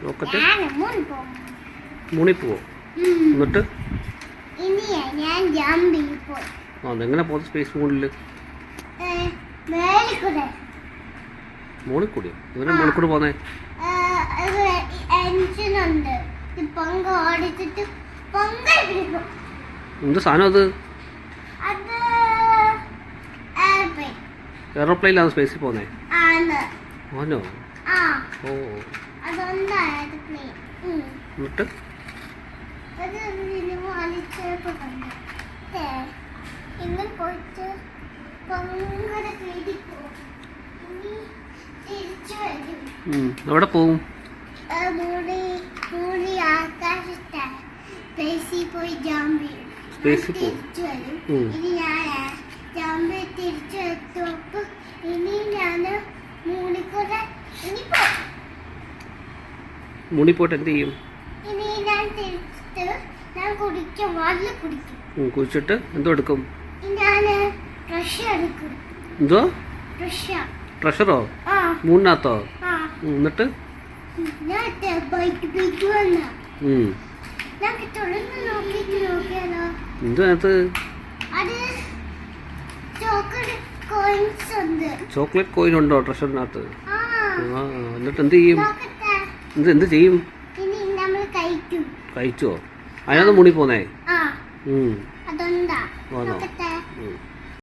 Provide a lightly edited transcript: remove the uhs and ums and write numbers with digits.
Rocket മൂണിൽ പോവോ? എന്നിട്ട് അതെങ്ങനെ പോകുന്നത് സ്പേസ് മൂണിൽ? മോളിൽ കൂടിയോ? എങ്ങനെ മോളിൽ കൂടി പോന്നേ? എന്ത് സാധനം അത്? എയറോപ്ലെയിലാണ് സ്പേസിൽ പോന്നേ? ആണോ? ഓ. എന്നിട്ട് എവിടെ പോവും? സ്പേസിൽ പോവും. മൂണി പോയിട്ട് എന്ത് ചെയ്യും? കുടിച്ചിട്ട് എന്തോ എടുക്കും? എന്തോ ട്രഷറോ? മൂന്നിനകത്തോ? എന്നിട്ട് എന്തോ അതിനകത്ത്? ചോക്ലേറ്റ് കോയിൻ ഉണ്ടോ ട്രഷറിനകത്ത്? എന്നിട്ട് എന്ത് ചെയ്യും? എന്ത് ചെയ്യും? കഴിച്ചോ? അതിനകത്ത് മുടി പോന്നേ? അതൊണ്ടാ